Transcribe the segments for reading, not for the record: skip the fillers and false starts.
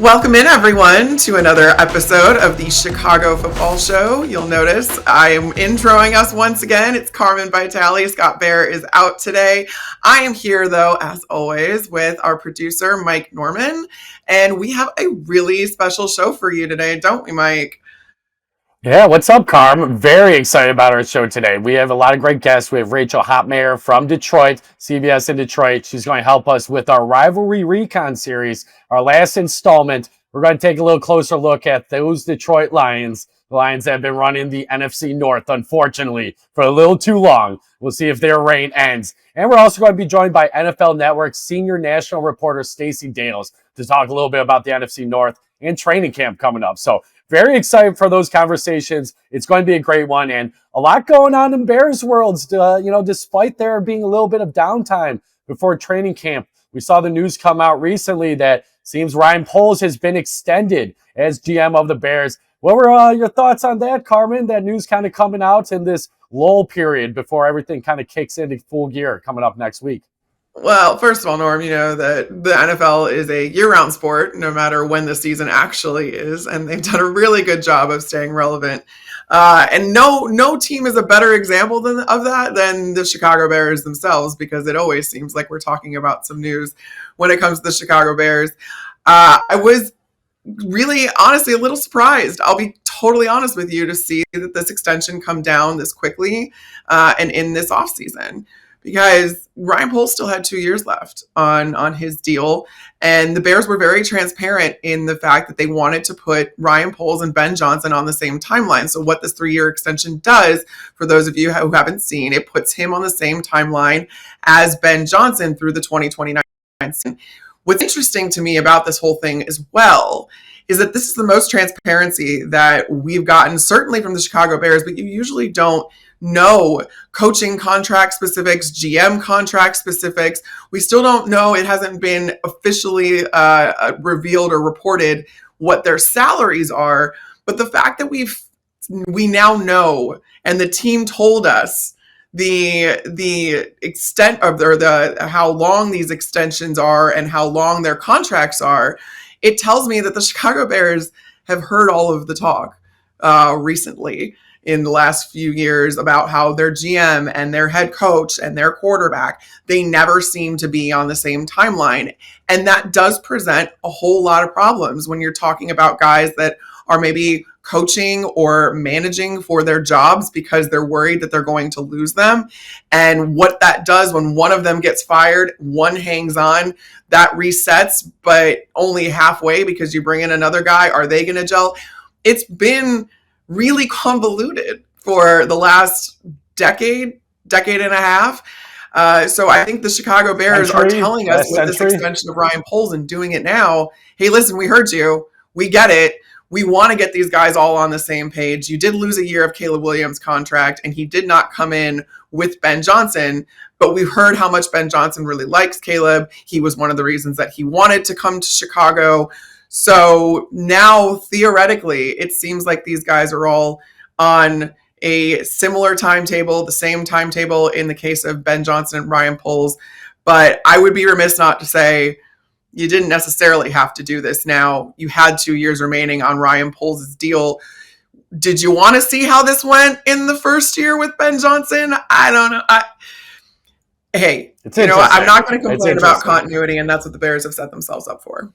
Welcome in, everyone, to another episode of the Chicago Football Show. You'll notice I am introing us once again. It's Carmen Vitali. Scott Bear is out today. I am here, though, as always, with our producer, Mike Norman. And we have a really special show for you today, don't we, Mike? Yeah, what's up, Carm? I'm very excited about our show today. We have a lot of great guests. We have Rachel Hopmayer from Detroit, CBS in Detroit. She's going to help us with our Rivalry Recon series, our last installment. We're going to take a little closer look at those Detroit Lions, the Lions that have been running the NFC North, unfortunately, for a little too long. We'll see if their reign ends. And we're also going to be joined by NFL Network senior national reporter Stacey Dales to talk a little bit about the NFC North and training camp coming up. So very excited for those conversations. It's going to be a great one, and a lot going on in Bears worlds. Despite there being a little bit of downtime before training camp, we saw the news come out recently that seems Ryan Poles has been extended as GM of the Bears. What were your thoughts on that, Carmen? That news kind of coming out in this lull period before everything kind of kicks into full gear coming up next week. Well, first of all, Norm, you know that the NFL is a year-round sport, no matter when the season actually is, and they've done a really good job of staying relevant. And no team is a better example of that than the Chicago Bears themselves, because it always seems like we're talking about some news when it comes to the Chicago Bears. I was really, honestly, a little surprised. I'll be totally honest with you, to see that this extension come down this quickly and in this offseason. Because Ryan Poles still had 2 years left on his deal. And the Bears were very transparent in the fact that they wanted to put Ryan Poles and Ben Johnson on the same timeline. So what this 3-year extension does, for those of you who haven't seen, it puts him on the same timeline as Ben Johnson through the 2029 season. What's interesting to me about this whole thing as well is that this is the most transparency that we've gotten, certainly from the Chicago Bears, but you usually don't know coaching contract specifics, GM contract specifics. We still don't know. It hasn't been officially revealed or reported what their salaries are. But the fact that we now know, and the team told us the extent of how long these extensions are and how long their contracts are, it tells me that the Chicago Bears have heard all of the talk recently in the last few years about how their GM and their head coach and their quarterback, they never seem to be on the same timeline. And that does present a whole lot of problems when you're talking about guys that are maybe coaching or managing for their jobs because they're worried that they're going to lose them. And what that does when one of them gets fired, one hangs on, that resets, but only halfway because you bring in another guy. Are they going to gel? It's been really convoluted for the last decade and a half. So I think the Chicago Bears are telling us with this extension of Ryan Poles and doing it now, hey, listen, we heard you. We get it. We want to get these guys all on the same page. You did lose a year of Caleb Williams' contract, and he did not come in with Ben Johnson, but we've heard how much Ben Johnson really likes Caleb. He was one of the reasons that he wanted to come to Chicago. So now, theoretically, it seems like these guys are all on a similar timetable, the same timetable in the case of Ben Johnson and Ryan Poles. But I would be remiss not to say you didn't necessarily have to do this now. You had 2 years remaining on Ryan Poles' deal. Did you want to see how this went in the first year with Ben Johnson? I don't know. I'm not going to complain about continuity, and that's what the Bears have set themselves up for.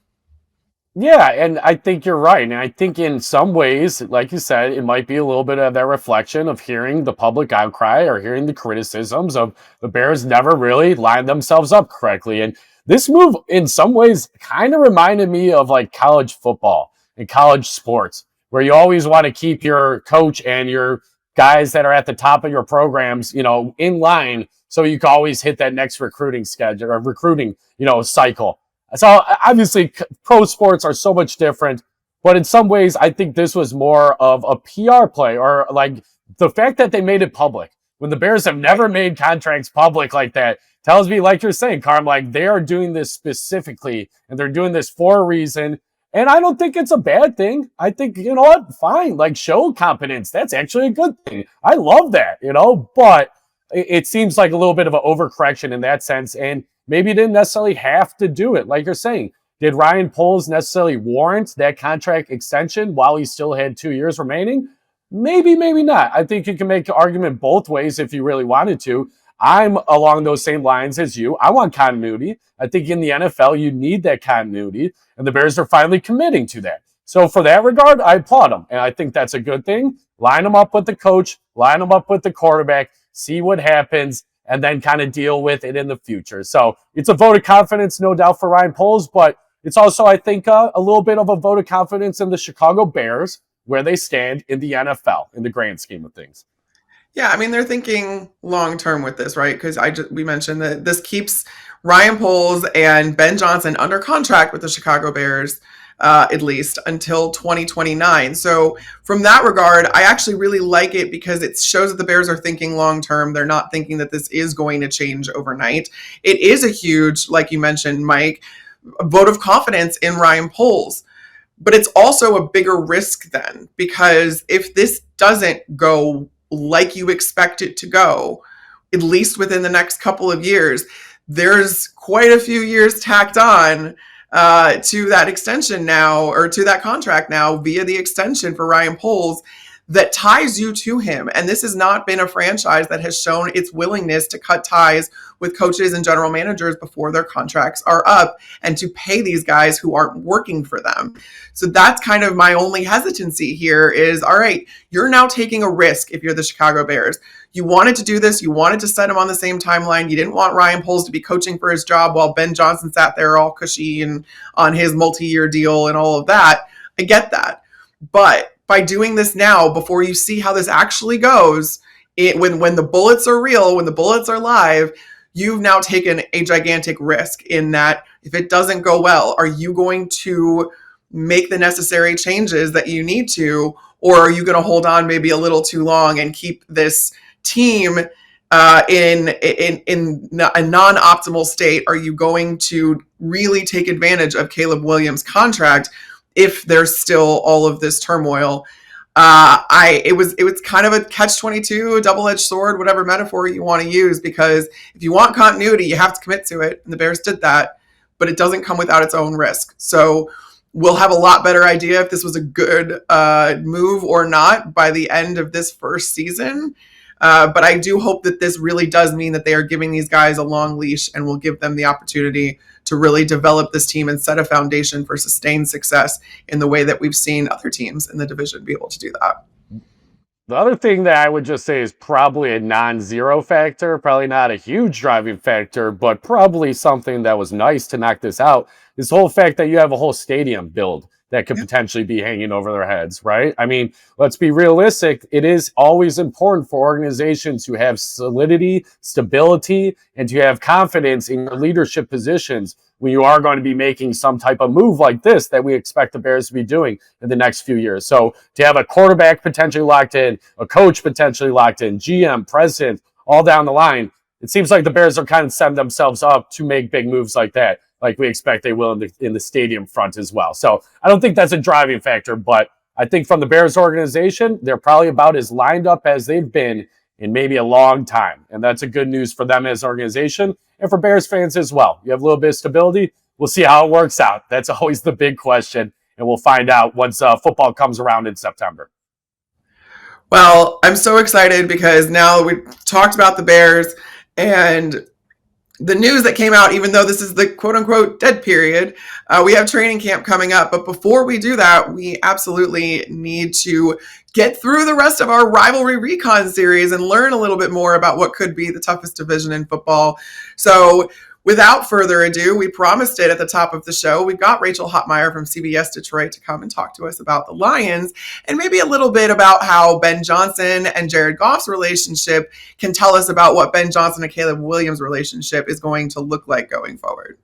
Yeah, and I think you're right. And I think in some ways, like you said, it might be a little bit of that reflection of hearing the public outcry or hearing the criticisms of the Bears never really lined themselves up correctly. And this move, in some ways, kind of reminded me of like college football and college sports, where you always want to keep your coach and your guys that are at the top of your programs, in line, so you can always hit that next recruiting schedule or recruiting, cycle. So obviously pro sports are so much different, but in some ways I think this was more of a PR play, or like the fact that they made it public when the Bears have never made contracts public like that tells me, like you're saying, Carm, like they are doing this specifically and they're doing this for a reason. And I don't think it's a bad thing. I think, you know what, fine, like show competence. That's actually a good thing. I love that, but it seems like a little bit of an overcorrection in that sense. And maybe you didn't necessarily have to do it. Like you're saying, Did Ryan Poles necessarily warrant that contract extension while he still had 2 years remaining? Maybe, maybe not. I think you can make an argument both ways if you really wanted to. I'm along those same lines as you. I want continuity. I think in the NFL, you need that continuity, and the Bears are finally committing to that. So for that regard, I applaud them, and I think that's a good thing. Line them up with the coach, line them up with the quarterback, see what happens, and then kind of deal with it in the future. So it's a vote of confidence, no doubt, for Ryan Poles, but it's also, I think, a little bit of a vote of confidence in the Chicago Bears, where they stand in the NFL in the grand scheme of things. Yeah, I mean, they're thinking long term with this, right? Because we mentioned that this keeps Ryan Poles and Ben Johnson under contract with the Chicago Bears, at least until 2029. So from that regard, I actually really like it because it shows that the Bears are thinking long term. They're not thinking that this is going to change overnight. It is a huge, like you mentioned, Mike, a vote of confidence in Ryan Poles. But it's also a bigger risk then, because if this doesn't go like you expect it to go, at least within the next couple of years, there's quite a few years tacked on to that extension now, or to that contract now via the extension for Ryan Poles, that ties you to him. And this has not been a franchise that has shown its willingness to cut ties with coaches and general managers before their contracts are up and to pay these guys who aren't working for them. So that's kind of my only hesitancy here is, all right, you're now taking a risk if you're the Chicago Bears. You wanted to do this. You wanted to set him on the same timeline. You didn't want Ryan Poles to be coaching for his job while Ben Johnson sat there all cushy and on his multi-year deal and all of that. I get that. But by doing this now, before you see how this actually goes, when the bullets are real, when the bullets are live, you've now taken a gigantic risk in that if it doesn't go well, are you going to make the necessary changes that you need to, or are you going to hold on maybe a little too long and keep this team in a non-optimal state? Are you going to really take advantage of Caleb Williams' contract if there's still all of this turmoil? It was kind of a catch-22, a double-edged sword, whatever metaphor you want to use, because if you want continuity, you have to commit to it, and the Bears did that, but it doesn't come without its own risk. So we'll have a lot better idea if this was a good move or not by the end of this first season. But I do hope that this really does mean that they are giving these guys a long leash and will give them the opportunity to really develop this team and set a foundation for sustained success in the way that we've seen other teams in the division be able to do that. The other thing that I would just say is probably a non-zero factor, probably not a huge driving factor, but probably something that was nice to knock this out, is the whole fact that you have a whole stadium build that could potentially be hanging over their heads, right? I mean, let's be realistic. It is always important for organizations to have solidity, stability, and to have confidence in your leadership positions when you are going to be making some type of move like this that we expect the Bears to be doing in the next few years. So to have a quarterback potentially locked in, a coach potentially locked in, GM, president, all down the line, it seems like the Bears are kind of setting themselves up to make big moves like that, like we expect they will in the stadium front as well. So I don't think that's a driving factor, but I think from the Bears organization, they're probably about as lined up as they've been in maybe a long time. And that's a good news for them as an organization and for Bears fans as well. You have a little bit of stability. We'll see how it works out. That's always the big question, and we'll find out once football comes around in September. Well, I'm so excited because now we've talked about the Bears and the news that came out, even though this is the quote unquote dead period, we have training camp coming up. But before we do that, we absolutely need to get through the rest of our Rivalry Recon series and learn a little bit more about what could be the toughest division in football. So without further ado, we promised it at the top of the show. We've got Rachel Hopmayer from CBS Detroit to come and talk to us about the Lions and maybe a little bit about how Ben Johnson and Jared Goff's relationship can tell us about what Ben Johnson and Caleb Williams' relationship is going to look like going forward.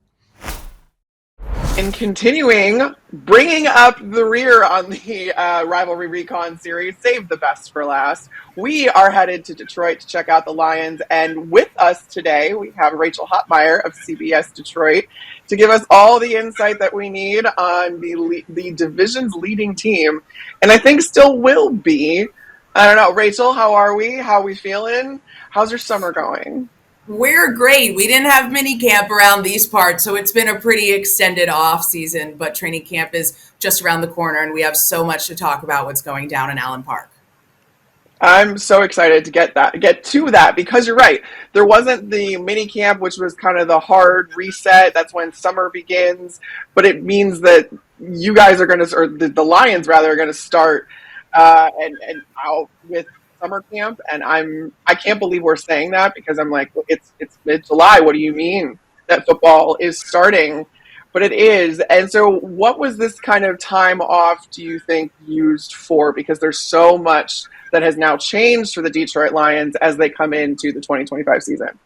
And continuing, bringing up the rear on the Rivalry Recon series, save the best for last. We are headed to Detroit to check out the Lions. And with us today, we have Rachel Hopmayer of CBS Detroit to give us all the insight that we need on the division's leading team. And I think still will be. I don't know. Rachel, how are we? How are we feeling? How's your summer going? We're great. We didn't have mini camp around these parts, so it's been a pretty extended off season, but training camp is just around the corner, and we have so much to talk about what's going down in Allen Park. I'm so excited to get to that, because you're right. There wasn't the mini camp, which was kind of the hard reset. That's when summer begins, but it means that you guys are going to, or the Lions rather, are going to start and out with summer camp. And I can't believe we're saying that, because I'm like, it's mid-July. What do you mean that football is starting? But it is. And so what was this kind of time off, do you think, used for? Because there's so much that has now changed for the Detroit Lions as they come into the 2025 season.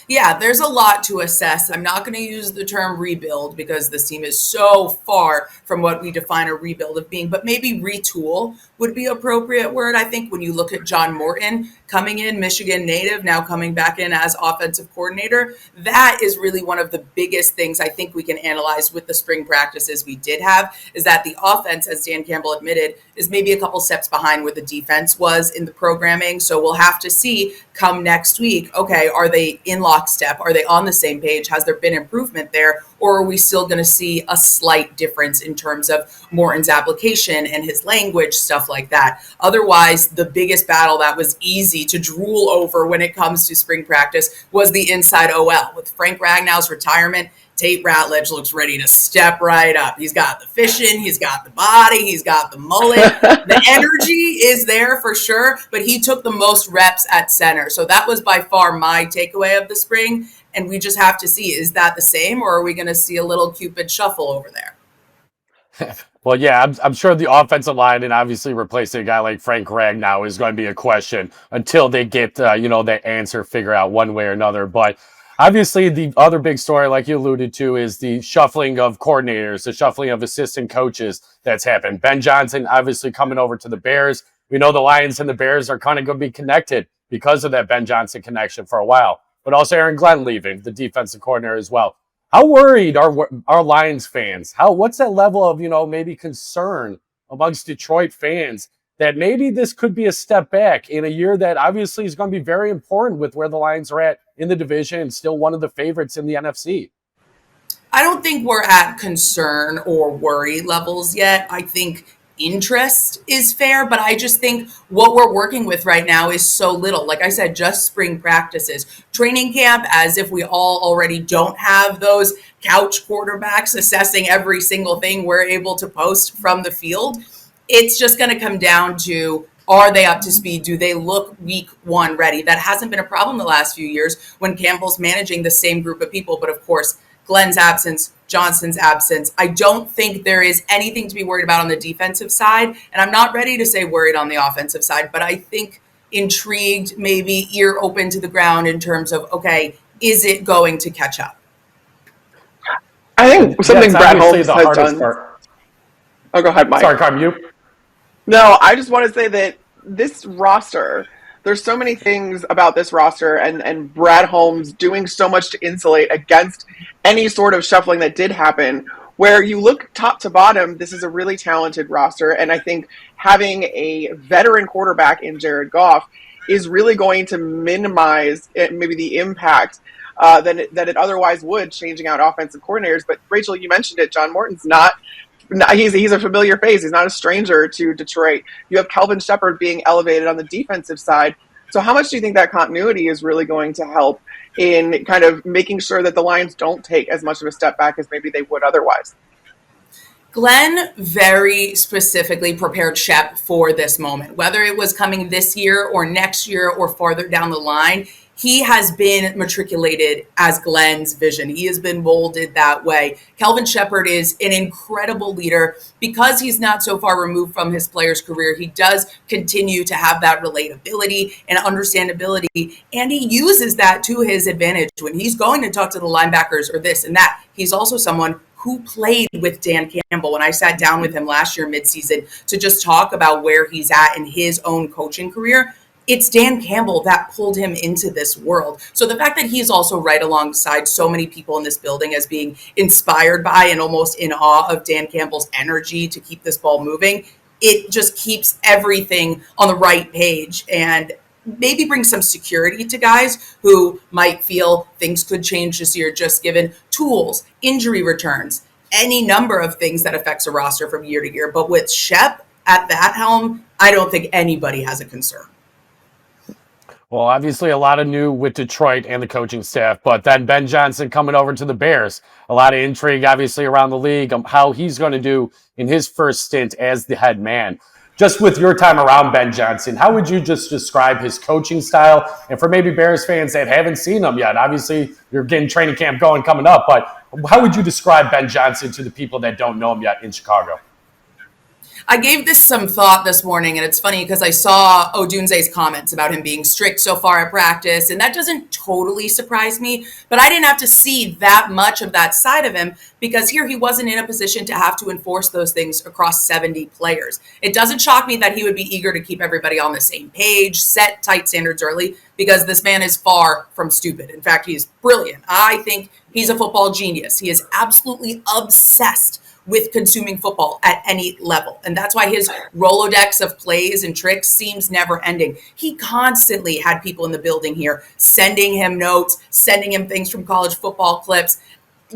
Yeah, there's a lot to assess. I'm not going to use the term rebuild because this team is so far from what we define a rebuild of being, but maybe retool would be appropriate word. I think when you look at John Morton coming in, Michigan native, now coming back in as offensive coordinator, that is really one of the biggest things I think we can analyze with the spring practices we did have, is that the offense, as Dan Campbell admitted, is maybe a couple steps behind where the defense was in the programming. So we'll have to see come next week, okay, are they in lockstep? Are they on the same page? Has there been improvement there? Or are we still going to see a slight difference in terms of Morton's application and his language, stuff like that? Otherwise, the biggest battle that was easy to drool over when it comes to spring practice was the inside OL. With Frank Ragnow's retirement, Tate Ratledge looks ready to step right up. He's got the fishing, he's got the body, he's got the mullet. The energy is there for sure, but he took the most reps at center. So that was by far my takeaway of the spring. And we just have to see, is that the same, or are we going to see a little Cupid shuffle over there? Well, yeah, I'm sure the offensive line and obviously replacing a guy like Frank Ragnow is going to be a question until they get, the answer figured out one way or another. But obviously the other big story, like you alluded to, is the shuffling of coordinators, the shuffling of assistant coaches that's happened. Ben Johnson obviously coming over to the Bears. We know the Lions and the Bears are kind of going to be connected because of that Ben Johnson connection for a while. But also Aaron Glenn leaving, the defensive coordinator as well. How worried are Lions fans? What's that level of, maybe concern amongst Detroit fans that maybe this could be a step back in a year that obviously is going to be very important with where the Lions are at in the division and still one of the favorites in the NFC? I don't think we're at concern or worry levels yet. I think interest is fair, but I just think what we're working with right now is so little. Like I said, just spring practices, training camp, as if we all already don't have those couch quarterbacks assessing every single thing we're able to post from the field. It's just going to come down to, are they up to speed? Do they look week one ready? That hasn't been a problem the last few years when Campbell's managing the same group of people. But of course, Glenn's absence, Johnson's absence. I don't think there is anything to be worried about on the defensive side. And I'm not ready to say worried on the offensive side, but I think intrigued, maybe ear open to the ground in terms of, okay, is it going to catch up? I think something Brad Holmes has done. Oh, go ahead, Mike. Sorry, Carmen, you? No, I just want to say that this roster, there's so many things about this roster and Brad Holmes doing so much to insulate against any sort of shuffling that did happen, where you look top to bottom, this is a really talented roster. And I think having a veteran quarterback in Jared Goff is really going to minimize maybe the impact that it otherwise would, changing out offensive coordinators. But Rachel, you mentioned it, John Morton's he's a familiar face. He's not a stranger to Detroit. You have Kelvin Shepherd being elevated on the defensive side. So how much do you think that continuity is really going to help in kind of making sure that the Lions don't take as much of a step back as maybe they would otherwise? Glenn very specifically prepared Shep for this moment, whether it was coming this year or next year or farther down the line. He has been matriculated as Glenn's vision. He has been molded that way. Kelvin Shepherd is an incredible leader. Because he's not so far removed from his player's career, he does continue to have that relatability and understandability, and he uses that to his advantage when he's going to talk to the linebackers or this and that. He's also someone who played with Dan Campbell when I sat down with him last year midseason to just talk about where he's at in his own coaching career. It's Dan Campbell that pulled him into this world. So the fact that he's also right alongside so many people in this building as being inspired by and almost in awe of Dan Campbell's energy to keep this ball moving, it just keeps everything on the right page. And maybe bring some security to guys who might feel things could change this year, just given tools, injury returns, any number of things that affects a roster from year to year. But with Shep at that helm, I don't think anybody has a concern. Well, obviously a lot of new with Detroit and the coaching staff, but then Ben Johnson coming over to the Bears. A lot of intrigue, obviously, around the league on how he's going to do in his first stint as the head man. Just with your time around Ben Johnson, how would you just describe his coaching style? And for maybe Bears fans that haven't seen him yet, obviously you're getting training camp going coming up, but how would you describe Ben Johnson to the people that don't know him yet in Chicago? I gave this some thought this morning, and it's funny because I saw Odunze's comments about him being strict so far at practice, and that doesn't totally surprise me, but I didn't have to see that much of that side of him because here he wasn't in a position to have to enforce those things across 70 players. It doesn't shock me that he would be eager to keep everybody on the same page, set tight standards early, because this man is far from stupid. In fact, he's brilliant. I think he's a football genius. He is absolutely obsessed with consuming football at any level. And that's why his Rolodex of plays and tricks seems never ending. He constantly had people in the building here sending him notes, sending him things from college football clips.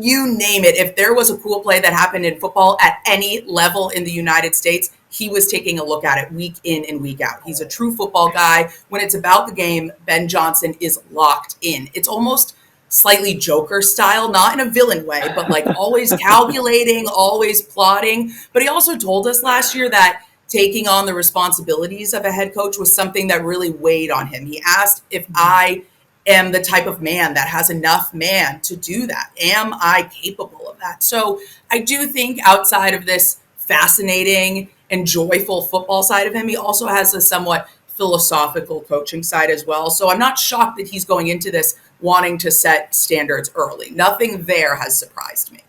You name it. If there was a cool play that happened in football at any level in the United States, he was taking a look at it week in and week out. He's a true football guy. When it's about the game, Ben Johnson is locked in. It's almost slightly Joker style, not in a villain way, but like always calculating, always plotting. But he also told us last year that taking on the responsibilities of a head coach was something that really weighed on him. He asked if I am the type of man that has enough man to do that. Am I capable of that? So I do think outside of this fascinating and joyful football side of him, he also has a somewhat philosophical coaching side as well. So I'm not shocked that he's going into this wanting to set standards early. Nothing there has surprised me.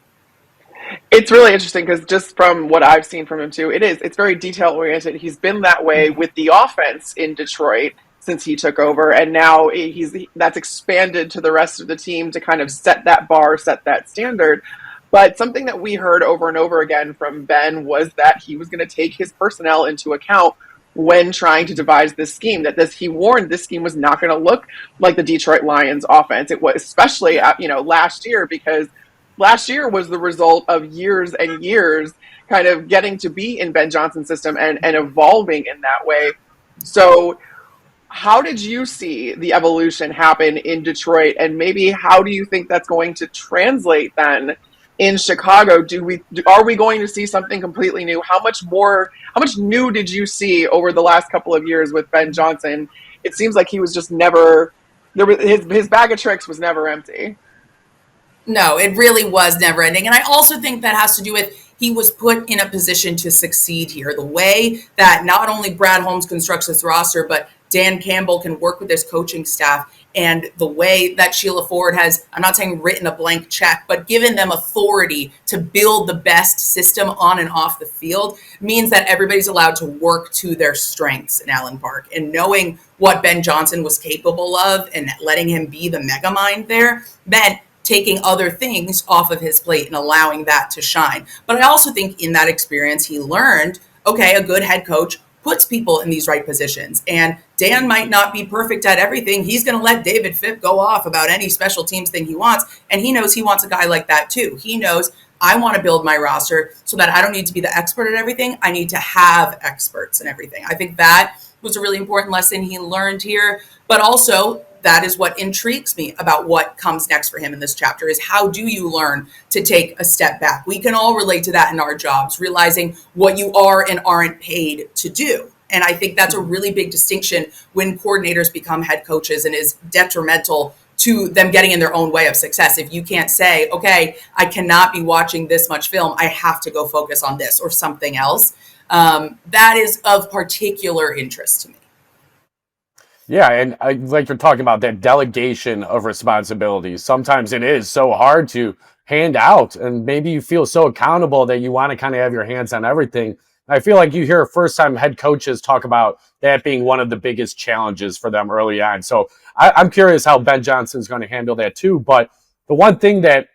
It's really interesting because just from what I've seen from him too, it's very detail oriented. He's been that way with the offense in Detroit since he took over, and now that's expanded to the rest of the team to kind of set that bar, set that standard. But something that we heard over and over again from Ben was that he was going to take his personnel into account when trying to devise this scheme. He warned this scheme was not going to look like the Detroit Lions offense. It was especially last year, because last year was the result of years and years kind of getting to be in Ben Johnson's system and evolving in that way. So how did you see the evolution happen in Detroit, and maybe how do you think that's going to translate then in Chicago? Are we going to see something completely new? How much new did you see over the last couple of years with Ben Johnson? It seems like he was just never his bag of tricks was never empty. No, it really was never ending. And I also think that has to do with he was put in a position to succeed here. The way that not only Brad Holmes constructs this roster, but Dan Campbell can work with his coaching staff, and the way that Sheila Ford has, I'm not saying written a blank check, but given them authority to build the best system on and off the field, means that everybody's allowed to work to their strengths in Allen Park. And knowing what Ben Johnson was capable of and letting him be the mega mind there meant taking other things off of his plate and allowing that to shine. But I also think in that experience, he learned, okay, a good head coach puts people in these right positions. And Dan might not be perfect at everything. He's going to let David Phipp go off about any special teams thing he wants. And he knows he wants a guy like that too. He knows, I want to build my roster so that I don't need to be the expert at everything. I need to have experts in everything. I think that was a really important lesson he learned here. But also, that is what intrigues me about what comes next for him in this chapter, is how do you learn to take a step back? We can all relate to that in our jobs, realizing what you are and aren't paid to do. And I think that's a really big distinction when coordinators become head coaches, and is detrimental to them getting in their own way of success. If you can't say, okay, I cannot be watching this much film, I have to go focus on this or something else. That is of particular interest to me. Yeah, and like you're talking about that delegation of responsibilities. Sometimes it is so hard to hand out, and maybe you feel so accountable that you want to kind of have your hands on everything. I feel like you hear first-time head coaches talk about that being one of the biggest challenges for them early on. So I'm curious how Ben Johnson's going to handle that too. But the one thing that,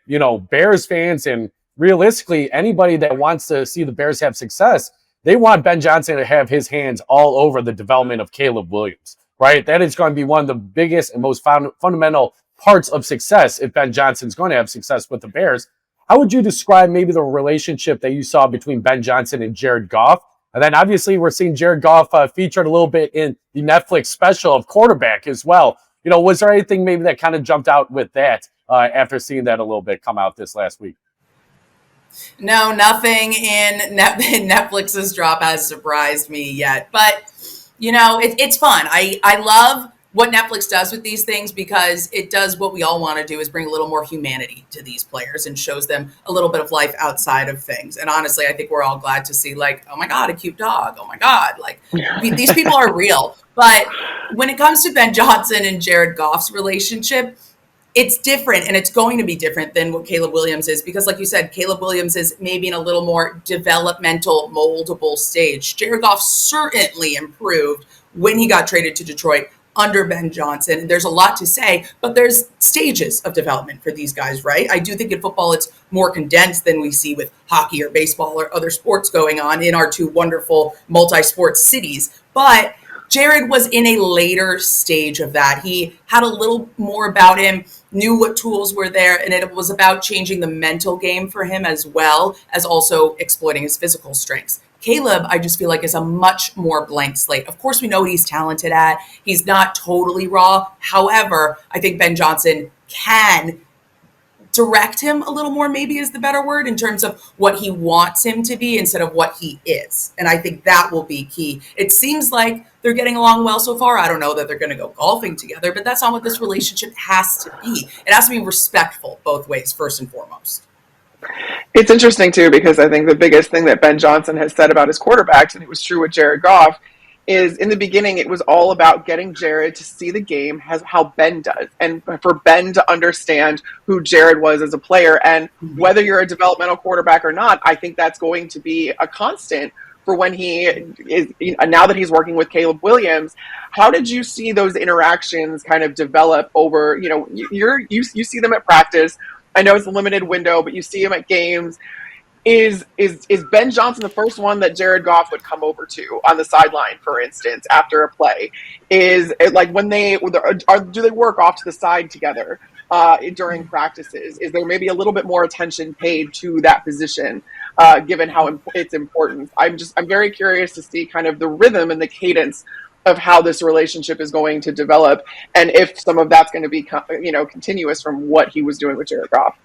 Bears fans and realistically anybody that wants to see the Bears have success, they want Ben Johnson to have his hands all over the development of Caleb Williams. right? That is going to be one of the biggest and most fundamental parts of success if Ben Johnson's going to have success with the Bears. How would you describe maybe the relationship that you saw between Ben Johnson and Jared Goff? And then obviously we're seeing Jared Goff featured a little bit in the Netflix special of quarterback as well. Was there anything maybe that kind of jumped out with that after seeing that a little bit come out this last week? No, nothing in Netflix's drop has surprised me yet. But, it's fun. I love what Netflix does with these things because it does what we all want to do is bring a little more humanity to these players and shows them a little bit of life outside of things. And honestly, I think we're all glad to see oh my God, a cute dog. Oh my God. These people are real. But when it comes to Ben Johnson and Jared Goff's relationship, it's different, and it's going to be different than what Caleb Williams is because, like you said, Caleb Williams is maybe in a little more developmental, moldable stage. Jared Goff certainly improved when he got traded to Detroit under Ben Johnson. There's a lot to say, but there's stages of development for these guys, right? I do think in football it's more condensed than we see with hockey or baseball or other sports going on in our two wonderful multi-sport cities. But Jared was in a later stage of that. He had a little more about him, knew what tools were there, and it was about changing the mental game for him as well as also exploiting his physical strengths. Caleb, I just feel like, is a much more blank slate. Of course, we know what he's talented at. He's not totally raw. However, I think Ben Johnson can direct him a little more, maybe is the better word, in terms of what he wants him to be instead of what he is. And I think that will be key. It seems like they're getting along well so far. I don't know that they're going to go golfing together, but that's not what this relationship has to be. It has to be respectful both ways, first and foremost. It's interesting, too, because I think the biggest thing that Ben Johnson has said about his quarterbacks, and it was true with Jared Goff, is in the beginning, it was all about getting Jared to see the game as how Ben does, and for Ben to understand who Jared was as a player. And whether you're a developmental quarterback or not, I think that's going to be a constant for when he is, now that he's working with Caleb Williams. How did you see those interactions kind of develop over, you see them at practice. I know it's a limited window, but you see him at games. Is Ben Johnson the first one that Jared Goff would come over to on the sideline, for instance, after a play? Is it like when do they work off to the side together during practices? Is there maybe a little bit more attention paid to that position, given how it's important? I'm very curious to see kind of the rhythm and the cadence of how this relationship is going to develop, and if some of that's going to be continuous from what he was doing with Jared Goff.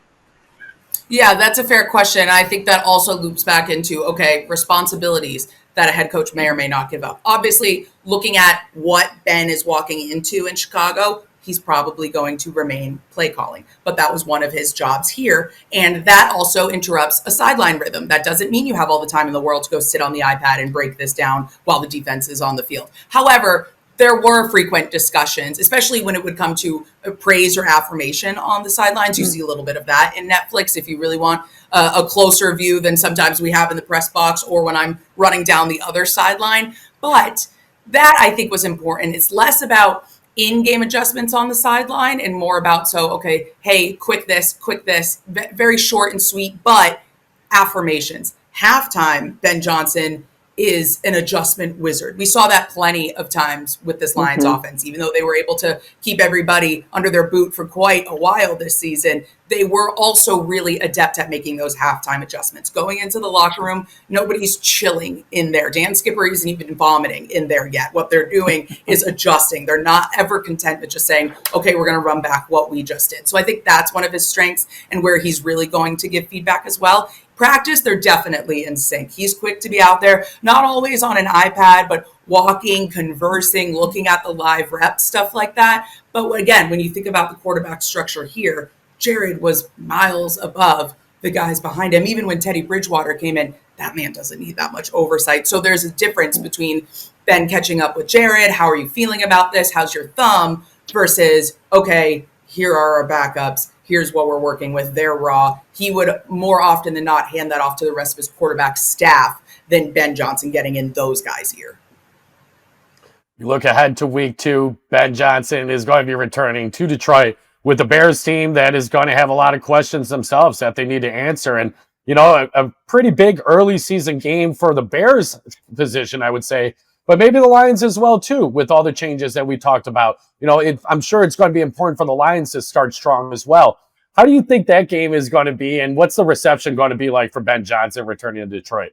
Yeah, that's a fair question. I think that also loops back into, responsibilities that a head coach may or may not give up. Obviously, looking at what Ben is walking into in Chicago, he's probably going to remain play calling. But that was one of his jobs here. And that also interrupts a sideline rhythm. That doesn't mean you have all the time in the world to go sit on the iPad and break this down while the defense is on the field. However, there were frequent discussions, especially when it would come to praise or affirmation on the sidelines. You see a little bit of that in Netflix if you really want a closer view than sometimes we have in the press box or when I'm running down the other sideline. But that, I think, was important. It's less about in-game adjustments on the sideline and more about, hey, quick this, very short and sweet, but affirmations. Halftime, Ben Johnson is an adjustment wizard. We saw that plenty of times with this Lions offense. Even though they were able to keep everybody under their boot for quite a while this season, they were also really adept at making those halftime adjustments. Going into the locker room, nobody's chilling in there. Dan Skipper isn't even vomiting in there yet. What they're doing is adjusting. They're not ever content with just saying, okay, we're going to run back what we just did. So I think that's one of his strengths and where he's really going to give feedback as well. Practice, they're definitely in sync. He's quick to be out there, not always on an iPad, but walking, conversing, looking at the live reps, stuff like that. But again, when you think about the quarterback structure here, Jared was miles above the guys behind him. Even when Teddy Bridgewater came in, that man doesn't need that much oversight. So there's a difference between Ben catching up with Jared. How are you feeling about this? How's your thumb? Versus, okay, here are our backups. Here's what we're working with. They're raw. He would more often than not hand that off to the rest of his quarterback staff than Ben Johnson getting in those guys' ear. You look ahead to week 2, Ben Johnson is going to be returning to Detroit with the Bears team that is going to have a lot of questions themselves that they need to answer. And, a pretty big early season game for the Bears position, I would say, but maybe the Lions as well too, with all the changes that we talked about. I'm sure it's going to be important for the Lions to start strong as well. How do you think that game is going to be, and what's the reception going to be like for Ben Johnson returning to Detroit?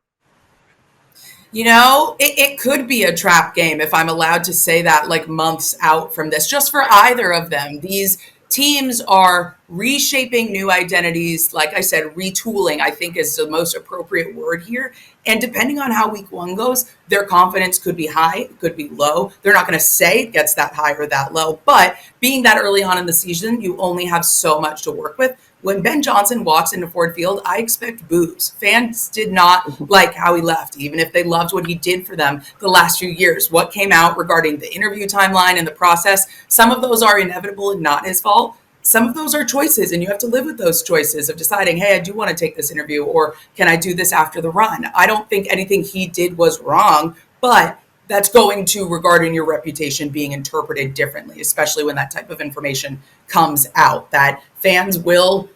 It could be a trap game, if I'm allowed to say that, like months out from this, just for either of them. These teams are reshaping new identities. Like I said, retooling, I think, is the most appropriate word here. And depending on how week one goes, their confidence could be high, it could be low. They're not going to say it gets that high or that low. But being that early on in the season, you only have so much to work with. When Ben Johnson walks into Ford Field, I expect boos. Fans did not like how he left, even if they loved what he did for them the last few years. What came out regarding the interview timeline and the process, some of those are inevitable and not his fault. Some of those are choices, and you have to live with those choices of deciding, hey, I do want to take this interview, or can I do this after the run? I don't think anything he did was wrong, but that's going to, regarding your reputation, being interpreted differently, especially when that type of information comes out, that fans will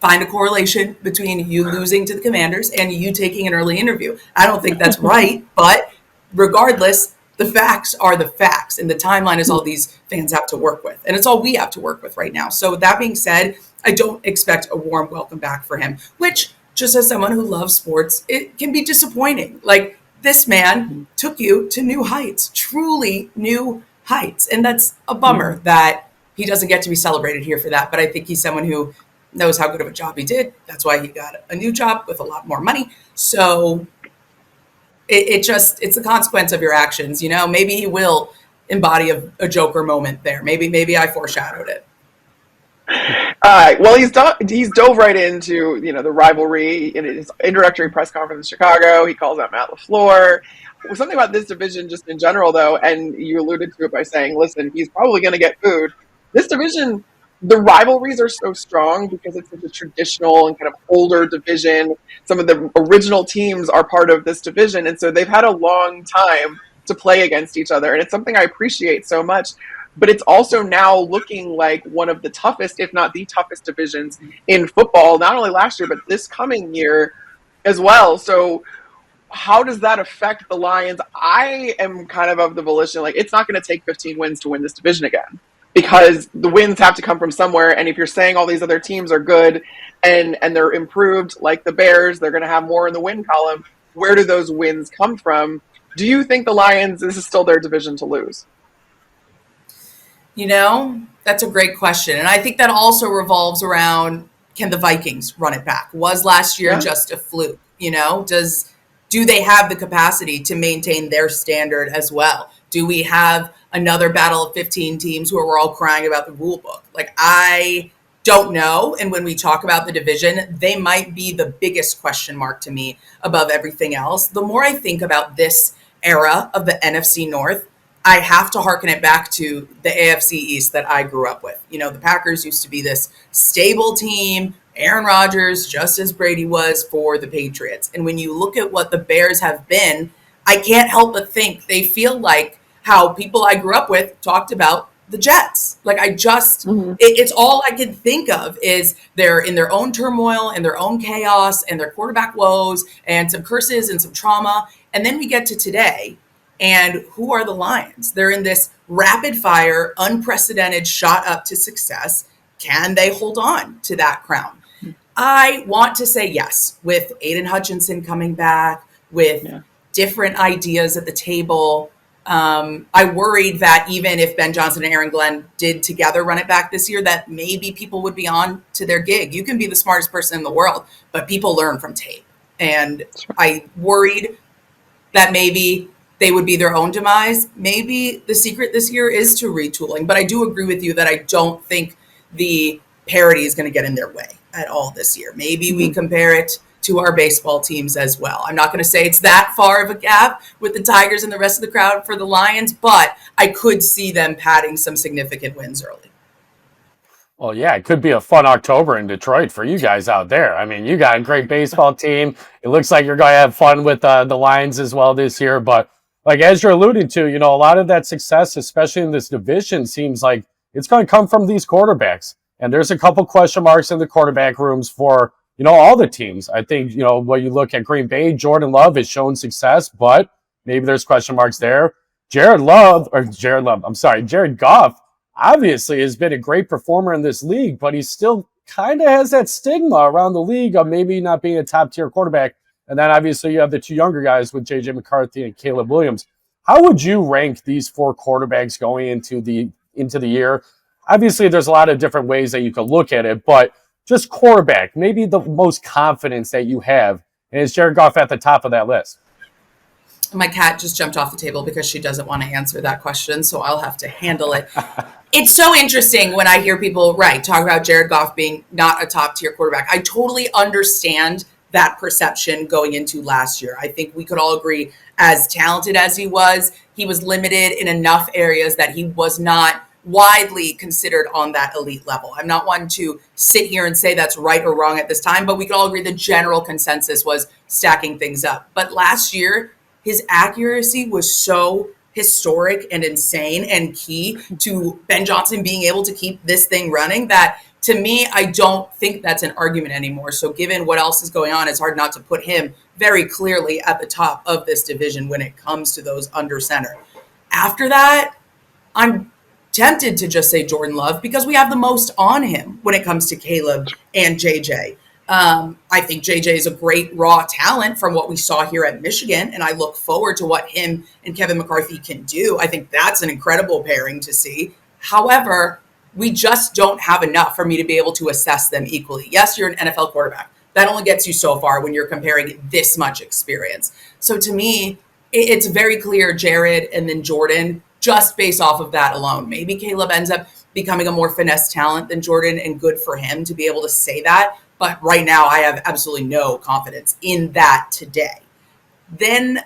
find a correlation between you losing to the Commanders and you taking an early interview. I don't think that's right, but regardless, the facts are the facts, and the timeline is all these fans have to work with, and it's all we have to work with right now. So with that being said, I don't expect a warm welcome back for him, which, just as someone who loves sports, it can be disappointing. Like, this man took you to new heights, truly new heights. And that's a bummer that he doesn't get to be celebrated here for that. But I think he's someone who knows how good of a job he did. That's why he got a new job with a lot more money. So it's a consequence of your actions. Maybe he will embody a Joker moment there. Maybe I foreshadowed it. Well, he's dove right into the rivalry in his introductory press conference in Chicago. He calls out Matt LaFleur. Something about this division just in general, though, and you alluded to it by saying, listen, he's probably going to get booed. This division, the rivalries are so strong because it's such a traditional and kind of older division. Some of the original teams are part of this division, and so they've had a long time to play against each other, and it's something I appreciate so much. But it's also now looking like one of the toughest, if not the toughest divisions in football, not only last year, but this coming year as well. So how does that affect the Lions? I am kind of the volition, like, it's not going to take 15 wins to win this division again, because the wins have to come from somewhere. And if you're saying all these other teams are good and they're improved, like the Bears, they're going to have more in the win column, where do those wins come from? Do you think the Lions, this is still their division to lose? That's a great question. And I think that also revolves around, can the Vikings run it back? Was last year just a fluke? Do they have the capacity to maintain their standard as well? Do we have another battle of 15 teams where we're all crying about the rule book? Like, I don't know. And when we talk about the division, they might be the biggest question mark to me above everything else. The more I think about this era of the NFC North, I have to hearken it back to the AFC East that I grew up with. The Packers used to be this stable team, Aaron Rodgers, just as Brady was for the Patriots. And when you look at what the Bears have been, I can't help but think they feel like how people I grew up with talked about the Jets. Like, it's all I can think of is they're in their own turmoil and their own chaos and their quarterback woes and some curses and some trauma. And then we get to today. And who are the Lions? They're in this rapid fire, unprecedented shot up to success. Can they hold on to that crown? I want to say yes, with Aiden Hutchinson coming back, with different ideas at the table. I worried that even if Ben Johnson and Aaron Glenn did together run it back this year, that maybe people would be on to their gig. You can be the smartest person in the world, but people learn from tape. And I worried that maybe they would be their own demise. Maybe the secret this year is to retooling, but I do agree with you that I don't think the parity is going to get in their way at all this year. Maybe we compare it to our baseball teams as well. I'm not going to say it's that far of a gap with the Tigers and the rest of the crowd for the Lions, but I could see them padding some significant wins early. Well, yeah, it could be a fun October in Detroit for you guys out there. I mean, you got a great baseball team. It looks like you're going to have fun with the Lions as well this year, but like, as you're alluding to, a lot of that success, especially in this division, seems like it's going to come from these quarterbacks. And there's a couple question marks in the quarterback rooms for, all the teams. I think, when you look at Green Bay, Jordan Love has shown success, but maybe there's question marks there. Jared Goff obviously has been a great performer in this league, but he still kind of has that stigma around the league of maybe not being a top-tier quarterback. And then obviously you have the two younger guys with J.J. McCarthy and Caleb Williams. How would you rank these four quarterbacks going into the year? Obviously, there's a lot of different ways that you could look at it, but just quarterback, maybe the most confidence that you have, and is Jared Goff at the top of that list? My cat just jumped off the table because she doesn't want to answer that question, so I'll have to handle it. It's so interesting when I hear people, talk about Jared Goff being not a top-tier quarterback. I totally understand that perception going into last year. I think we could all agree, as talented as he was limited in enough areas that he was not widely considered on that elite level. I'm not one to sit here and say that's right or wrong at this time, but we could all agree the general consensus was stacking things up. But last year, his accuracy was so historic and insane and key to Ben Johnson being able to keep this thing running that, to me, I don't think that's an argument anymore. So given what else is going on, it's hard not to put him very clearly at the top of this division when it comes to those under center. After that, I'm tempted to just say Jordan Love because we have the most on him when it comes to Caleb and JJ. I think JJ is a great raw talent from what we saw here at Michigan, and I look forward to what him and Kevin McCarthy can do. I think that's an incredible pairing to see. However, we just don't have enough for me to be able to assess them equally. Yes, you're an NFL quarterback. That only gets you so far when you're comparing this much experience. So to me, it's very clear Jared and then Jordan just based off of that alone. Maybe Caleb ends up becoming a more finesse talent than Jordan, and good for him to be able to say that. But right now, I have absolutely no confidence in that today. Then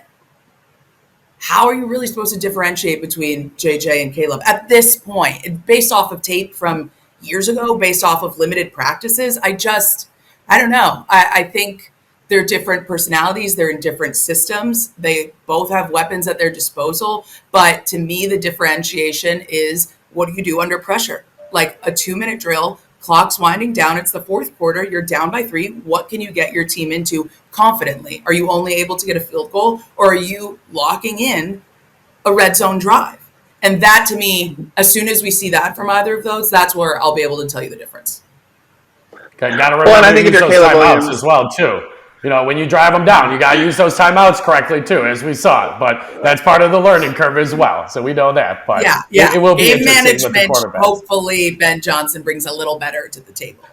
how are you really supposed to differentiate between JJ and Caleb at this point? Based off of tape from years ago, based off of limited practices, I don't know. I think they're different personalities. They're in different systems. They both have weapons at their disposal. But to me, the differentiation is, what do you do under pressure? Like a 2-minute drill, clock's winding down. It's the fourth quarter. You're down by 3. What can you get your team into confidently? Are you only able to get a field goal, or are you locking in a red zone drive? And that, to me, as soon as we see that from either of those, that's where I'll be able to tell you the difference. Okay, got to remember to use those timeouts as well, too. You know, when you drive them down, you got to use those timeouts correctly, too, as we saw. But that's part of the learning curve as well. So we know that. But yeah. It will be game interesting management. With the quarterbacks. Hopefully, Ben Johnson brings a little better to the table.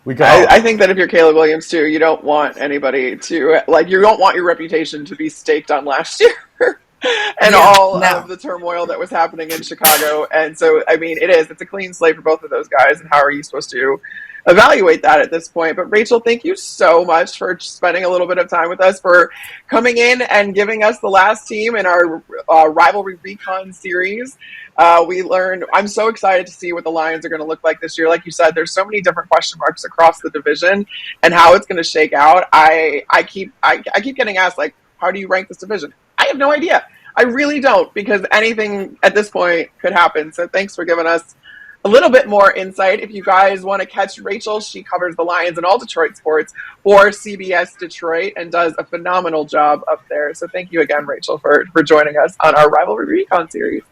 I think that if you're Caleb Williams, too, you don't want anybody to, you don't want your reputation to be staked on last year. And of the turmoil that was happening in Chicago. And so, I mean, it's a clean slate for both of those guys. And how are you supposed to evaluate that at this point? But Rachel, thank you so much for spending a little bit of time with us, for coming in and giving us the last team in our Rivalry Recon series. We learned, I'm so excited to see what the Lions are going to look like this year. Like you said, there's so many different question marks across the division and how it's going to shake out. I keep getting asked, how do you rank this division? I have no idea. I really don't, because anything at this point could happen. So thanks for giving us a little bit more insight. If you guys want to catch Rachel, she covers the Lions and all Detroit sports for CBS Detroit and does a phenomenal job up there. So thank you again, Rachel, for joining us on our Rivalry Recon series.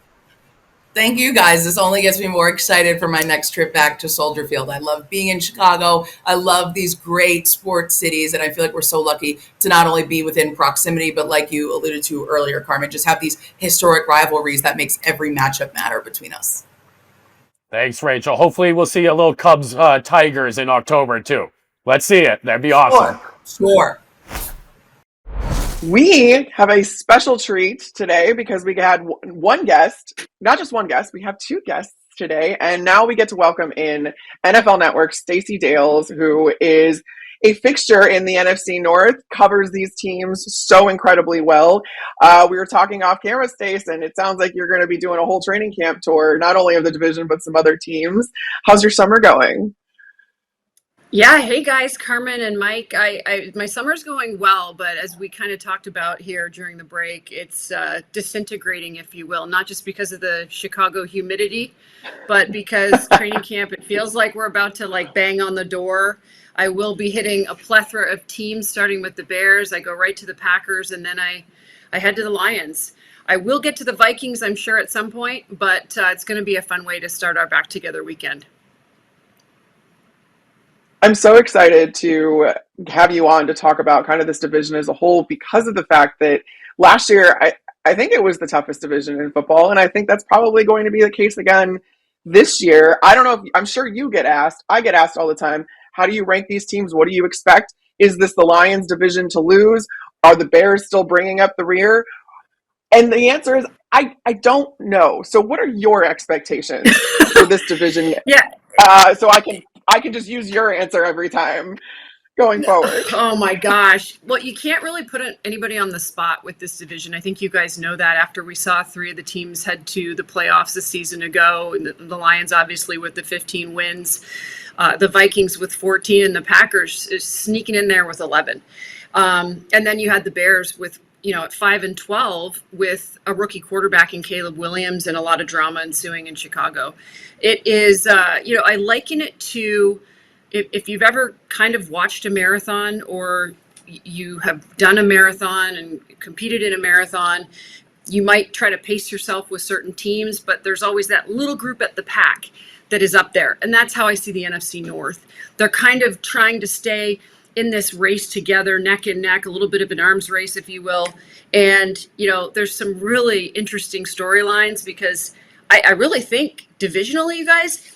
Thank you, guys. This only gets me more excited for my next trip back to Soldier Field. I love being in Chicago. I love these great sports cities, and I feel like we're so lucky to not only be within proximity, but like you alluded to earlier, Carmen, just have these historic rivalries that makes every matchup matter between us. Thanks, Rachel. Hopefully we'll see a little Cubs Tigers in October, too. Let's see it. That'd be awesome. Sure. We have a special treat today because we had one guest, not just one guest, we have 2 guests today. And now we get to welcome in NFL Network, Stacey Dales, who is a fixture in the NFC North, covers these teams so incredibly well. We were talking off camera, Stace, and it sounds like you're going to be doing a whole training camp tour, not only of the division, but some other teams. How's your summer going? Yeah, hey guys, Carmen and Mike. My summer's going well, but as we kind of talked about here during the break, it's disintegrating, if you will, not just because of the Chicago humidity, but because training camp, it feels like we're about to bang on the door. I will be hitting a plethora of teams, starting with the Bears. I go right to the Packers, and then I I head to the Lions. I will get to the Vikings, I'm sure, at some point, but it's going to be a fun way to start our back together weekend. I'm so excited to have you on to talk about kind of this division as a whole, because of the fact that last year, I think it was the toughest division in football. And I think that's probably going to be the case again this year. I don't know I'm sure you get asked. I get asked all the time. How do you rank these teams? What do you expect? Is this the Lions division to lose? Are the Bears still bringing up the rear? And the answer is, I don't know. So what are your expectations for this division? Yeah. So I can just use your answer every time going forward. Oh my gosh. Well, you can't really put anybody on the spot with this division. I think you guys know that after we saw 3 of the teams head to the playoffs a season ago, and the Lions obviously with the 15 wins, the Vikings with 14, and the Packers is sneaking in there with 11. And then you had the Bears with, at 5-12 with a rookie quarterback in Caleb Williams and a lot of drama ensuing in Chicago. It is, I liken it to, if you've ever kind of watched a marathon, or you have done a marathon and competed in a marathon, you might try to pace yourself with certain teams, but there's always that little group at the pack that is up there. And that's how I see the NFC North. They're kind of trying to stay in this race together, neck and neck, a little bit of an arms race, if you will. And, there's some really interesting storylines, because I really think divisionally, you guys,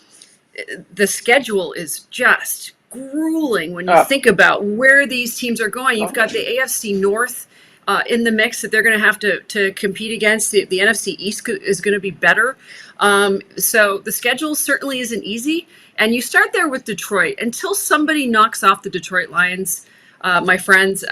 the schedule is just grueling when you think about where these teams are going. You've got the AFC North in the mix that they're going to have to compete against. The NFC East is going to be better. So the schedule certainly isn't easy. And you start there with Detroit. Until somebody knocks off the Detroit Lions, my friends,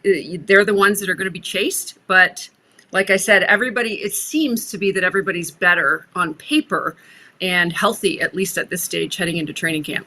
they're the ones that are going to be chased. But like I said, it seems to be that everybody's better on paper and healthy, at least at this stage, heading into training camp.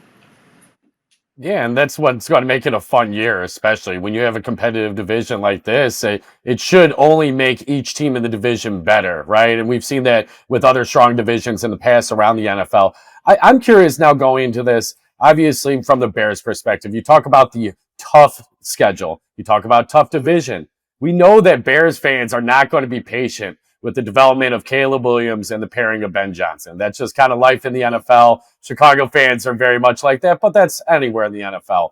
Yeah, and that's what's going to make it a fun year, especially when you have a competitive division like this. It should only make each team in the division better, right? And we've seen that with other strong divisions in the past around the NFL. I'm curious now, going into this, obviously from the Bears' perspective, you talk about the tough schedule, you talk about tough division. We know that Bears fans are not going to be patient with the development of Caleb Williams and the pairing of Ben Johnson. That's just kind of life in the NFL. Chicago fans are very much like that, but that's anywhere in the NFL.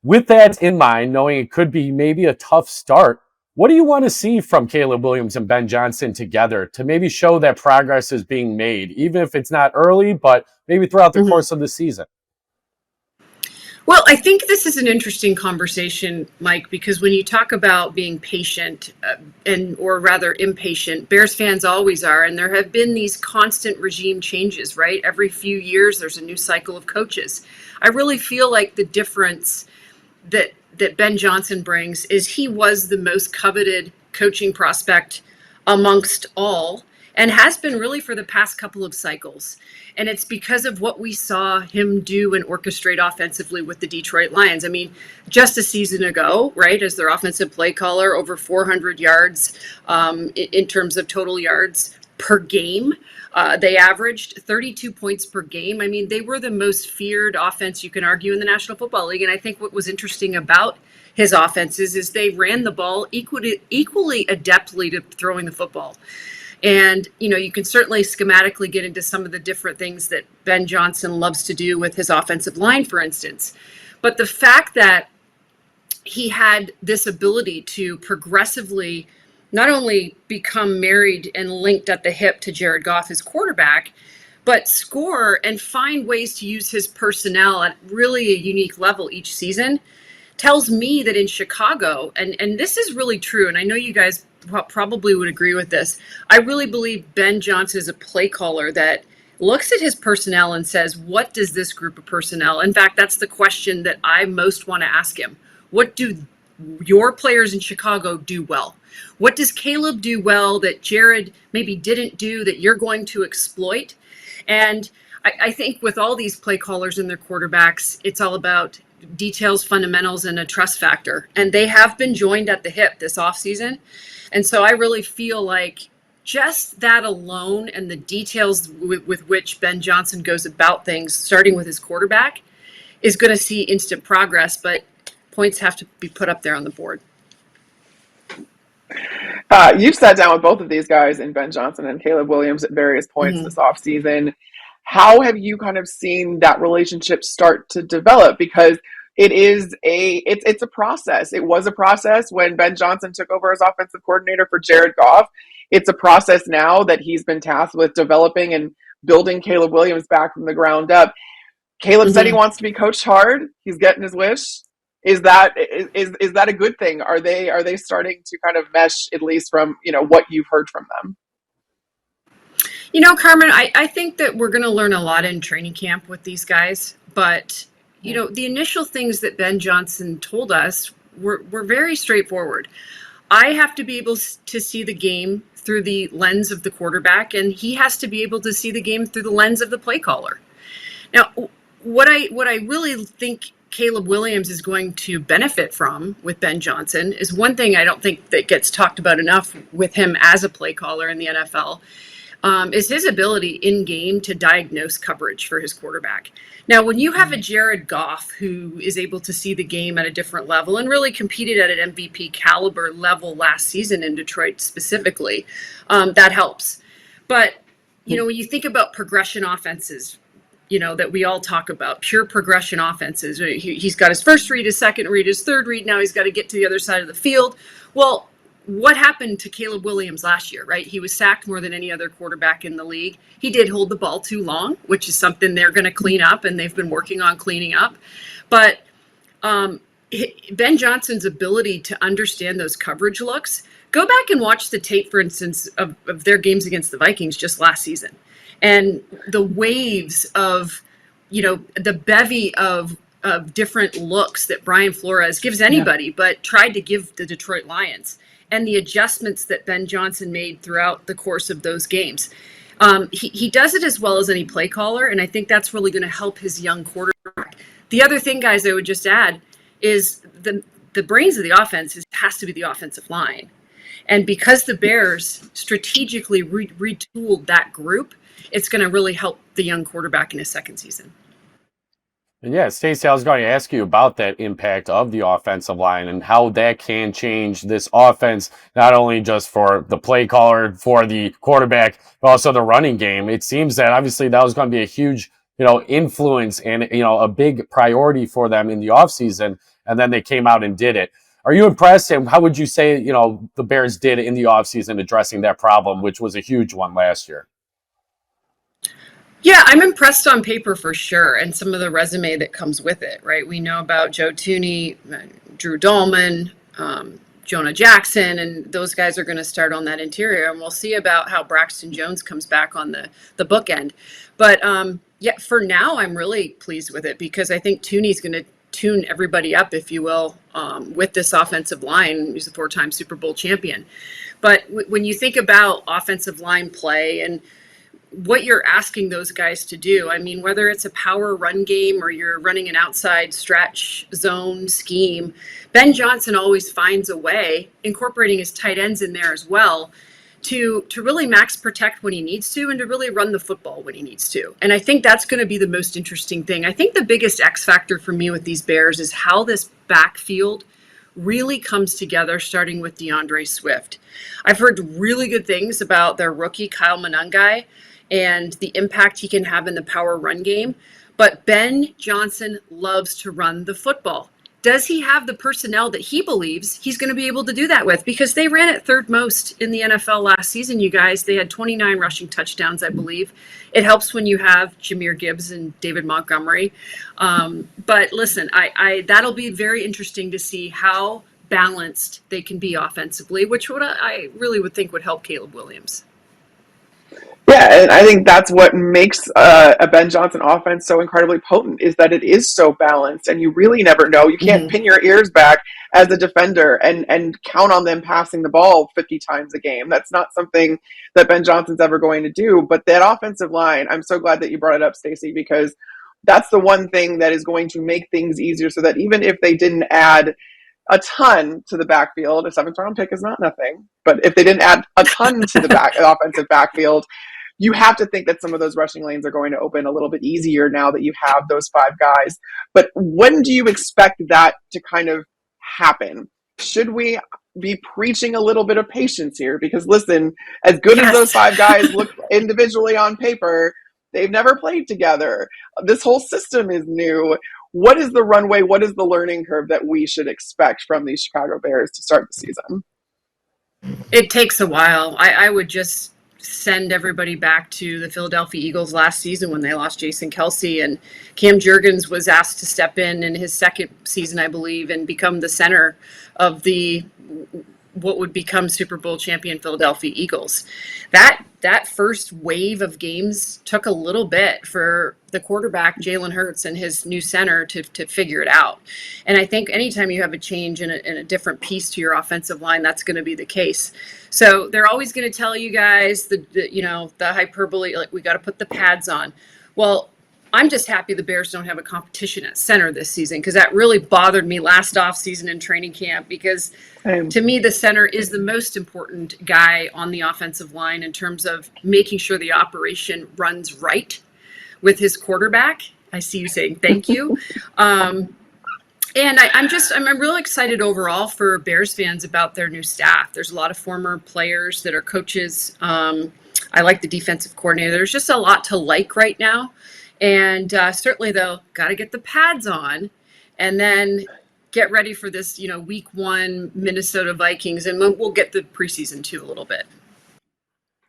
With that in mind, knowing it could be maybe a tough start, what do you want to see from Caleb Williams and Ben Johnson together to maybe show that progress is being made, even if it's not early, but maybe throughout the course of the season? Well, I think this is an interesting conversation, Mike, because when you talk about being patient or rather impatient, Bears fans always are. And there have been these constant regime changes, right? Every few years, there's a new cycle of coaches. I really feel like the difference that Ben Johnson brings is he was the most coveted coaching prospect amongst all, and has been really for the past couple of cycles. And it's because of what we saw him do and orchestrate offensively with the Detroit Lions. I mean, just a season ago, right, as their offensive play caller, over 400 yards in terms of total yards per game. They averaged 32 points per game. I mean, they were the most feared offense, you can argue, in the National Football League. And I think what was interesting about his offenses is they ran the ball equally adeptly to throwing the football. And, you can certainly schematically get into some of the different things that Ben Johnson loves to do with his offensive line, for instance. But the fact that he had this ability to progressively not only become married and linked at the hip to Jared Goff, his quarterback, but score and find ways to use his personnel at really a unique level each season, tells me that in Chicago, and this is really true, and I know you guys probably would agree with this, I really believe Ben Johnson is a play caller that looks at his personnel and says, what does this group of personnel, in fact, that's the question that I most want to ask him. What do your players in Chicago do well? What does Caleb do well that Jared maybe didn't do that you're going to exploit? And I think with all these play callers and their quarterbacks, it's all about details, fundamentals, and a trust factor. And they have been joined at the hip this offseason. And so I really feel like just that alone and the details with which Ben Johnson goes about things, starting with his quarterback, is going to see instant progress, but points have to be put up there on the board. You've sat down with both of these guys, in Ben Johnson and Caleb Williams, at various points this offseason. How have you kind of seen that relationship start to develop? Because it's a process. It was a process when Ben Johnson took over as offensive coordinator for Jared Goff. It's a process now that he's been tasked with developing and building Caleb Williams back from the ground up. Caleb said he wants to be coached hard. He's getting his wish. Is that a good thing? Are they starting to kind of mesh, at least from what you've heard from them? Carmen, I think that we're going to learn a lot in training camp with these guys, but the initial things that Ben Johnson told us were very straightforward. I have to be able to see the game through the lens of the quarterback, and he has to be able to see the game through the lens of the play caller. Now, what I really think Caleb Williams is going to benefit from with Ben Johnson is one thing I don't think that gets talked about enough with him as a play caller in the NFL, is his ability in game to diagnose coverage for his quarterback. Now, when you have a Jared Goff who is able to see the game at a different level and really competed at an MVP caliber level last season in Detroit specifically, that helps. But, when you think about progression offenses, that we all talk about, pure progression offenses, he's got his first read, his second read, his third read, now he's got to get to the other side of the field. Well, what happened to Caleb Williams last year, right? He was sacked more than any other quarterback in the league. He did hold the ball too long, which is something they're going to clean up, and they've been working on cleaning up. But Ben Johnson's ability to understand those coverage looks, go back and watch the tape, for instance, of their games against the Vikings just last season. And the waves of, the bevy of different looks that Brian Flores gives anybody, but tried to give the Detroit Lions, and the adjustments that Ben Johnson made throughout the course of those games. He does it as well as any play caller, and I think that's really going to help his young quarterback. The other thing, guys, I would just add is the brains of the offense has to be the offensive line. And because the Bears strategically retooled that group, it's going to really help the young quarterback in his second season. And yeah, Stacey, I was going to ask you about that impact of the offensive line and how that can change this offense, not only just for the play caller, for the quarterback, but also the running game. It seems that obviously that was going to be a huge, influence and, a big priority for them in the offseason, and then they came out and did it. Are you impressed? And how would you say, the Bears did in the offseason addressing that problem, which was a huge one last year? Yeah, I'm impressed on paper for sure, and some of the resume that comes with it, right? We know about Joe Thuney, Drew Dolman, Jonah Jackson, and those guys are going to start on that interior, and we'll see about how Braxton Jones comes back on the bookend. But for now, I'm really pleased with it because I think Thuney's going to tune everybody up, if you will, with this offensive line. He's a 4-time Super Bowl champion. But when you think about offensive line play and what you're asking those guys to do, I mean, whether it's a power run game or you're running an outside stretch zone scheme, Ben Johnson always finds a way, incorporating his tight ends in there as well, to really max protect when he needs to and to really run the football when he needs to. And I think that's going to be the most interesting thing. I think the biggest X factor for me with these Bears is how this backfield really comes together, starting with DeAndre Swift. I've heard really good things about their rookie, Kyle Monangai, and the impact he can have in the power run game. But Ben Johnson loves to run the football. Does he have the personnel that he believes he's going to be able to do that with? Because they ran it third most in the NFL last season, you guys. They had 29 rushing touchdowns, I believe. It helps when you have Jahmyr Gibbs and David Montgomery. But listen, I that'll be very interesting to see how balanced they can be offensively, which I really would think would help Caleb Williams. Yeah, and I think that's what makes a Ben Johnson offense so incredibly potent, is that it is so balanced, and you really never know. You can't pin your ears back as a defender and count on them passing the ball 50 times a game. That's not something that Ben Johnson's ever going to do. But that offensive line, I'm so glad that you brought it up, Stacey, because that's the one thing that is going to make things easier, so that even if they didn't add a ton to the backfield, a 7th round pick is not nothing, but if they didn't add a ton to the offensive backfield, you have to think that some of those rushing lanes are going to open a little bit easier now that you have those 5 guys. But when do you expect that to kind of happen? Should we be preaching a little bit of patience here, because listen, as good as those 5 guys look individually on paper, they've never played together. This whole system is new. What is the runway? What is the learning curve that we should expect from these Chicago Bears to start the season? It takes a while. I would just send everybody back to the Philadelphia Eagles last season when they lost Jason Kelce, and Cam Jurgens was asked to step in his second season, I believe, and become the center of the what would become Super Bowl champion Philadelphia Eagles. That first wave of games took a little bit for the quarterback, Jalen Hurts, and his new center to figure it out. And I think anytime you have a change in a different piece to your offensive line, that's going to be the case. So they're always going to tell you guys the hyperbole, like, we got to put the pads on. Well, I'm just happy the Bears don't have a competition at center this season, because that really bothered me last offseason in training camp, because to me, the center is the most important guy on the offensive line in terms of making sure the operation runs right with his quarterback. I see you saying thank you. And I'm really excited overall for Bears fans about their new staff. There's a lot of former players that are coaches. I like the defensive coordinator. There's just a lot to like right now. And certainly, though, got to get the pads on and then get ready for this, week 1 Minnesota Vikings. And we'll get the preseason, too, a little bit.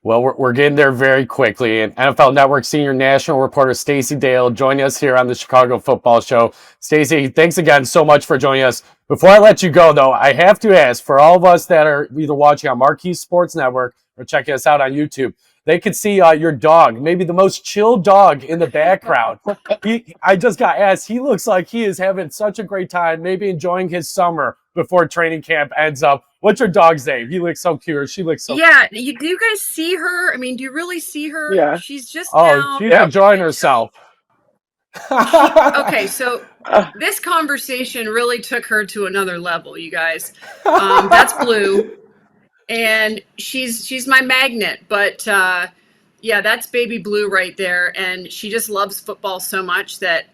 Well, we're getting there very quickly. And NFL Network senior national reporter Stacey Dales joining us here on the Chicago Football Show. Stacey, thanks again so much for joining us. Before I let you go, though, I have to ask, for all of us that are either watching on Marquee Sports Network or checking us out on YouTube, they could see your dog, maybe the most chill dog in the background. I just got asked, he looks like he is having such a great time, maybe enjoying his summer before training camp ends up. What's your dog's name? He looks so cute. Or she looks so cute. Do you guys see her? I mean, do you really see her? Yeah. She's just now. She's enjoying herself. Okay, so this conversation really took her to another level, you guys. That's Blue. And she's my magnet, but that's baby Blue right there. And she just loves football so much that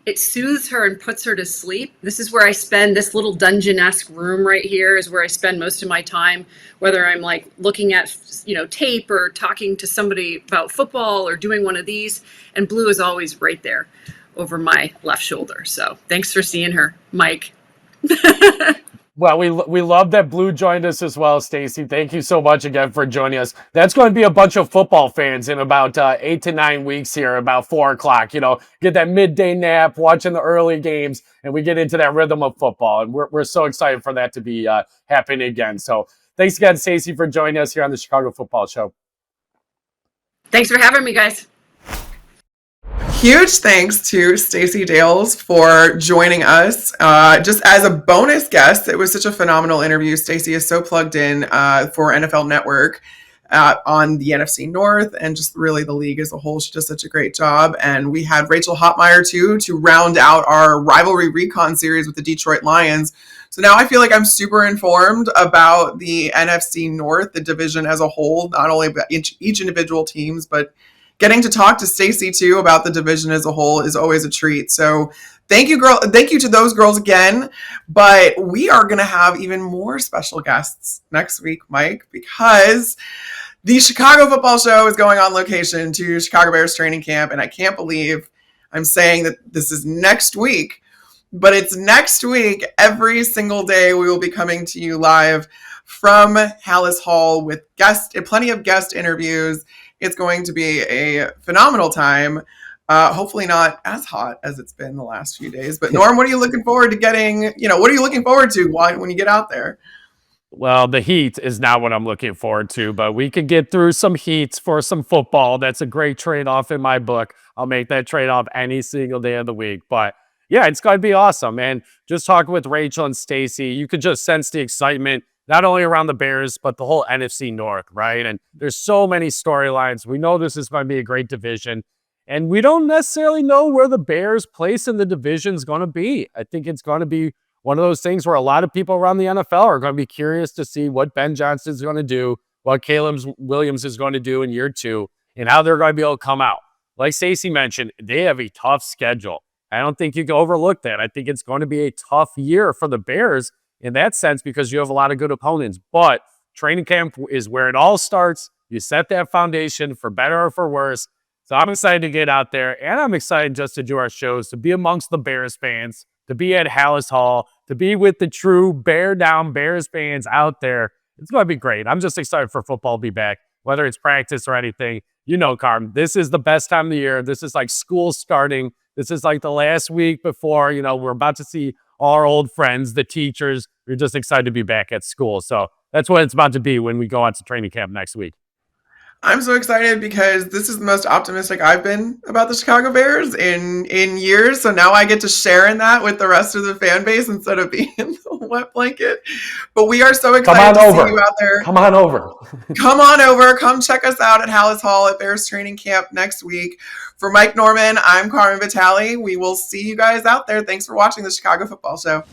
it soothes her and puts her to sleep. This is where I spend, this little dungeon-esque room right here is where I spend most of my time, whether I'm like looking at, tape or talking to somebody about football or doing one of these. And Blue is always right there over my left shoulder. So thanks for seeing her, Mike. Well, we love that Blue joined us as well, Stacey. Thank you so much again for joining us. That's going to be a bunch of football fans in about 8 to 9 weeks here, about 4 o'clock. Get that midday nap, watching the early games, and we get into that rhythm of football. And we're so excited for that to be happening again. So thanks again, Stacey, for joining us here on the Chicago Football Show. Thanks for having me, guys. Huge thanks to Stacey Dales for joining us. Just as a bonus guest, it was such a phenomenal interview. Stacey is so plugged in for NFL Network on the NFC North and just really the league as a whole. She does such a great job. And we had Rachel Hopmayer, too, to round out our Rivalry Recon series with the Detroit Lions. So now I feel like I'm super informed about the NFC North, the division as a whole, not only about each individual teams, but getting to talk to Stacey too about the division as a whole is always a treat. So thank you, girl. Thank you to those girls again. But we are going to have even more special guests next week, Mike, because the Chicago Football Show is going on location to Chicago Bears training camp. And I can't believe I'm saying that this is next week, but it's next week. Every single day we will be coming to you live from Hallis Hall with plenty of guest interviews. It's going to be a phenomenal time. Hopefully not as hot as it's been the last few days. But Norm, what are you looking forward to getting? What are you looking forward to when you get out there? Well, the heat is not what I'm looking forward to, but we could get through some heat for some football. That's a great trade-off in my book. I'll make that trade-off any single day of the week. But yeah, it's going to be awesome. And just talking with Rachel and Stacey, you could just sense the excitement, not only around the Bears, but the whole NFC North, right? And there's so many storylines. We know this is going to be a great division. And we don't necessarily know where the Bears' place in the division is going to be. I think it's going to be one of those things where a lot of people around the NFL are going to be curious to see what Ben Johnson is going to do, what Caleb Williams is going to do in year 2, and how they're going to be able to come out. Like Stacey mentioned, they have a tough schedule. I don't think you can overlook that. I think it's going to be a tough year for the Bears in that sense because you have a lot of good opponents. But training camp is where it all starts. You set that foundation for better or for worse. So I'm excited to get out there, and I'm excited just to do our shows, to be amongst the Bears fans, to be at Hallis Hall, to be with the true Bear Down Bears fans out there. It's going to be great. I'm just excited for football to be back, whether it's practice or anything. You know, Carmen, this is the best time of the year. This is like school starting. This is like the last week before, you know, we're about to see our old friends, the teachers. We're just excited to be back at school. So that's what it's about to be when we go out to training camp next week. I'm so excited because this is the most optimistic I've been about the Chicago Bears in years. So now I get to share in that with the rest of the fan base instead of being in the wet blanket. But we are so excited to see you out there. Come on over. Come on over. Come check us out at Hallis Hall at Bears training camp next week. For Mike Norman, I'm Carmen Vitali. We will see you guys out there. Thanks for watching the Chicago Football Show.